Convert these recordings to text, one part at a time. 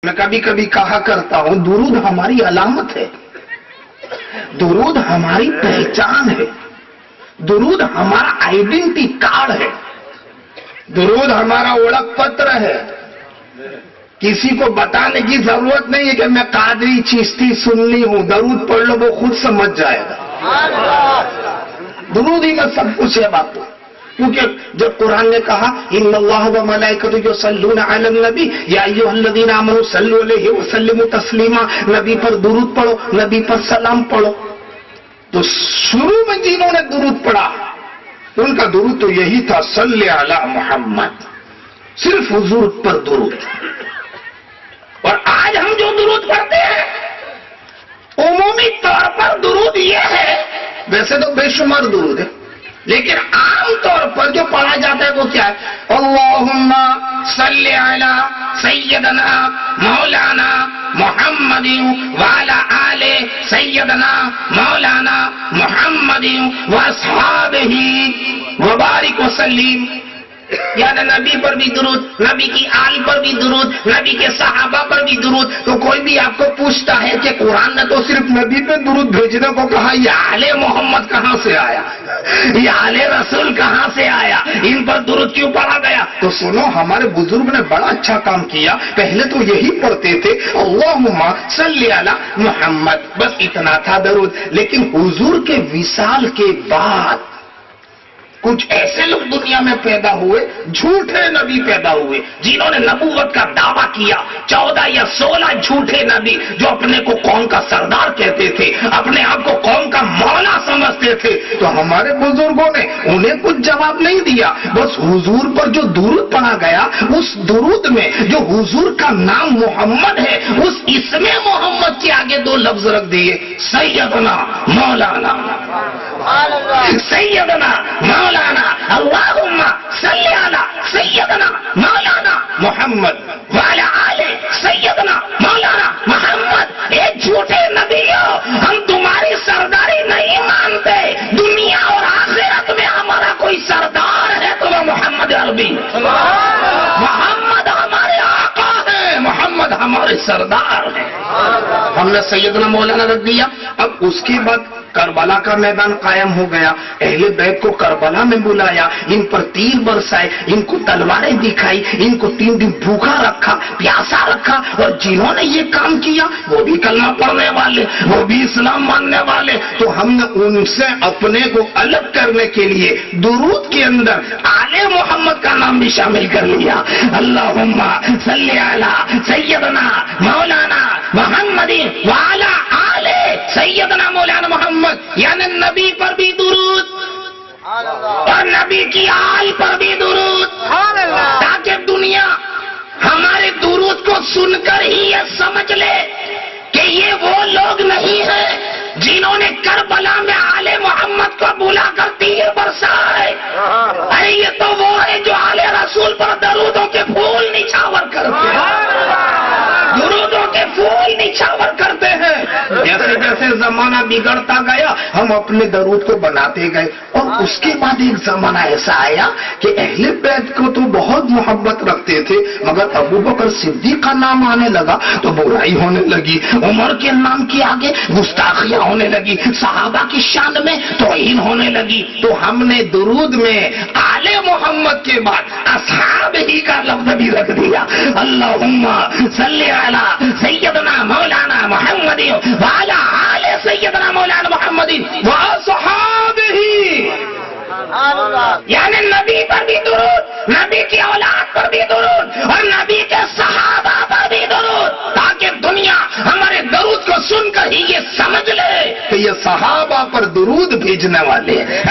میں کبھی کبھی کہا کرتا ہوں درود ہماری علامت ہے، درود ہماری پہچان ہے، درود ہمارا آئیڈینٹی کارڈ ہے، درود ہمارا اوڑک پتر ہے۔ کسی کو بتانے کی ضرورت نہیں ہے کہ میں قادری چشتی سنی ہوں، درود پڑھ لو وہ خود سمجھ جائے گا۔ درود ہی میں سب کچھ ہے باپو، کیونکہ جب قرآن نے کہا ان اللہ و ملائکتہ یصلون علی النبی یا ایھا الذین آمنوا صلوا علیہ وسلموا تسلیما، نبی پر درود پڑھو، نبی پر سلام پڑھو۔ تو شروع میں جنہوں نے درود پڑھا ان کا درود تو یہی تھا، صلی علی محمد، صرف حضور پر درود۔ اور آج ہم جو درود پڑھتے ہیں عمومی طور پر درود یہ ہے، ویسے تو بے شمار درود ہے، لیکن عام طور پر جو پڑھا جاتا ہے وہ کیا ہے؟ اللہم صلی علی سیدنا مولانا محمد وعلی آل سیدنا مولانا محمد واصحابہ وبارک وسلم۔ یعنی نبی پر بھی درود، نبی کی آل پر بھی درود، نبی کے صحابہ پر بھی درود۔ تو کوئی بھی آپ کو پوچھتا ہے کہ قرآن نے تو صرف نبی پہ درود بھیجنے کو کہا، یہ آل محمد کہاں سے آیا، یہ آل رسول کہاں سے آیا، ان پر درود کیوں پڑھا گیا؟ تو سنو، ہمارے بزرگ نے بڑا اچھا کام کیا، پہلے تو یہی پڑھتے تھے اللہم صلی علی محمد، بس اتنا تھا درود۔ لیکن حضور کے وصال کے بعد کچھ ایسے لوگ دنیا میں پیدا ہوئے، جھوٹے نبی پیدا ہوئے، جنہوں نے نبوت کا دعویٰ کیا، 14 یا 16 جھوٹے نبی جو اپنے کو قوم کا سردار کہتے تھے، اپنے آپ کو قوم کا مولا سمجھتے تھے۔ تو ہمارے بزرگوں نے انہیں کچھ جواب نہیں دیا، بس حضور پر جو درود پڑھا گیا اس درود میں جو حضور کا نام محمد ہے، اس اسم محمد کے آگے 2 لفظ رکھ دیے، سیدنا مولانا، سیدنا مولانا، اللہم صلی علی سیدنا مولانا محمد وعلی آل سیدنا مولانا محمد۔ اے جھوٹے نبیوں، ہم تمہاری سرداری نہیں مانتے، دنیا اور آخرت میں ہمارا کوئی سردار ہے تو وہ محمد عربی، محمد ہمارے آقا ہے، محمد ہمارے سردار ہیں۔ ہم نے سیدنا مولانا رکھ دیا۔ اب اس کے بعد کربلا کا میدان قائم ہو گیا، اہل بیت کو کربلا میں بلایا، ان پر تیر برسائے، ان کو تلواریں دکھائی، ان کو 3 دن بھوکا رکھا، پیاسا رکھا، اور جنہوں نے یہ کام کیا وہ بھی کلمہ پڑھنے والے، وہ بھی اسلام ماننے والے۔ تو ہم نے ان سے اپنے کو الگ کرنے کے لیے درود کے اندر آل محمد کا نام بھی شامل کر لیا، اللہم صلی علی سیدنا مولانا محمد وعلی آل سیدنا مولانا محمد، یعنی نبی پر بھی درود اور نبی کی آل پر بھی درود، تاکہ دنیا ہمارے درود کو سن کر ہی یہ سمجھ لے کہ یہ وہ لوگ نہیں ہیں جنہوں نے کربلا میں آل محمد کو بلا کر تیر برسائے۔ ارے یہ تو وہ ہے جو آل رسول پر درودوں کے پھول نچھاور کرتے ہیں، درودوں کے پھول نچھاور کرتے ہیں۔ جیسے جیسے زمانہ بگڑتا گیا ہم اپنے درود کو بناتے گئے، اور اس کے بعد ایک زمانہ ایسا آیا کہ اہل بیت کو تو بہت محبت رکھتے تھے، مگر ابو بکر صدیق کا نام آنے لگا تو برائی ہونے لگی، عمر کے نام کے آگے گستاخیاں ہونے لگی، صحابہ کی شان میں توہین ہونے لگی۔ تو ہم نے درود میں آل محمد کے بعد اصحاب ہی کا لفظ بھی رکھ دیا، اللہم صلی علی سیدنا مولانا محمد وعلی آل سیدنا مولانا محمد واصحابہ، یعنی نبی پر بھی درود، نبی کی اولاد پر بھی درود، اور نبی کے صحابہ پر بھی درود، تاکہ دنیا ہمارے درود کو سن کر ہی یہ سمجھ لے کہ یہ صحابہ پر درود بھیجنے والے ہیں،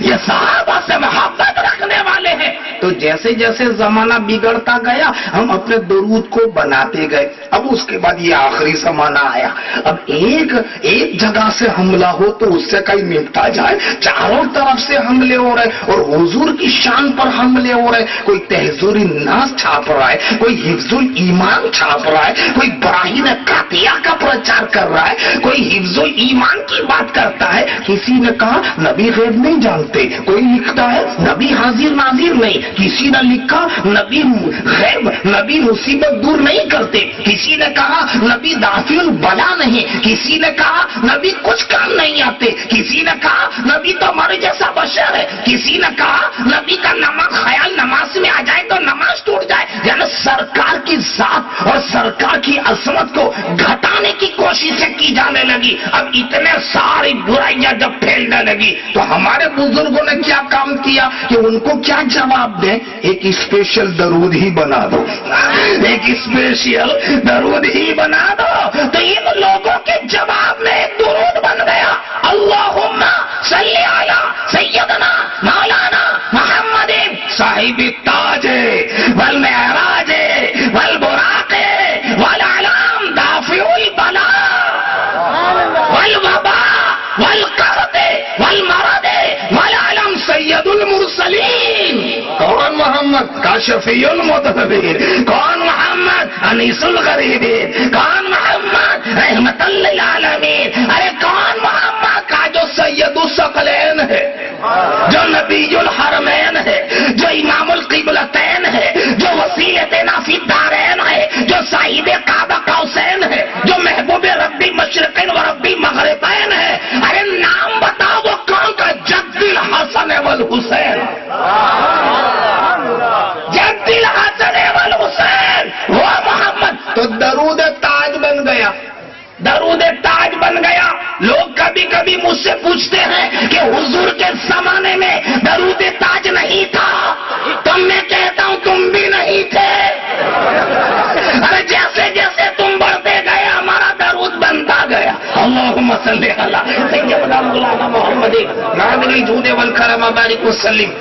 یہ صحابہ سے محبت رکھنے والے ہیں۔ تو جیسے جیسے زمانہ بگڑتا گیا ہم اپنے درود کو بناتے گئے۔ اب اس کے بعد یہ آخری زمانہ آیا، اب ایک جگہ سے حملہ ہو تو اس سے کہیں نمٹا جائے، چاروں طرف سے حملے ہو رہے، اور حضور کی شان پر حملے ہو رہے، کوئی تحذیر الناس چھاپ رہا ہے، کوئی حفظ الایمان چھاپ رہا ہے، کوئی براہین قاطعہ کا پرچار کر رہا ہے، کوئی حفظ و ایمان کی بات کرتا ہے، کسی نے کہا نبی غیب نہیں جانتے، کوئی لکھتا ہے نبی حاضر ناظر نہیں، کسی نے لکھا نبی غیب، نبی مصیبت دور نہیں کرتے، کسی نے کہا نبی دافع البلا نہیں، کسی نے کہا نبی کچھ کام نہیں آتے، کسی نے کہا نبی تو ہمارے جیسا بشر ہے، کسی نے کہا نبی کا نماز خیال نماز میں آ جائے تو نماز ٹوٹ جائے، یعنی سرکار کی ذات اور سرکار کی عظمت کو گھٹانے کی کوششیں کی جانے لگی۔ اب اتنے ساری برائیاں جب پھیلنے لگی تو ہمارے بزرگوں نے کیا کام کیا کہ ان کو کیا جواب دیں؟ ایک اسپیشل درود ہی بنا دو، ایک اسپیشل درود ہی بنا دو۔ تو ان لوگوں کے جواب میں ایک درود بن گیا، اللہم صلی علی سیدنا مولانا محمد صاحب التاج والمعراج والبراق والعلام دافع البلاء والوباء والقحط والمرض والعلم سید المرسلین۔ کون محمد؟ کاشفی المدبرین۔ کون محمد؟ انیس الغریبین۔ کون محمد؟ رحمت للعالمین۔ ارے کون محمد کا جو سید الثقلین ہے، جو نبی الحرمین ہے، جو امام القبلتین ہے، جو وسیلتنا فی الدارین ہے، جو صاحب قاب قوسین ہے، جو محبوب ربی مشرقین و ربی مغربین ہے۔ ارے نام بتاؤ وہ کون کا؟ جد الحسن والحسین، جد الحسن والحسین، وہ محمد۔ تو درود تاج بن گیا، درود تاج بن گیا۔ لوگ کبھی کبھی مجھ سے پوچھتے ہیں کہ حضور کے زمانے میں درود تاج نہیں تھا، تو میں کہتا ہوں تم بھی نہیں تھے۔ ارے جیسے جیسے تم بڑھتے گئے ہمارا درود بنتا گیا۔ اللہم صلی علی سیدنا مولانا محمد ناظر الجود والکرم بارک وسلم۔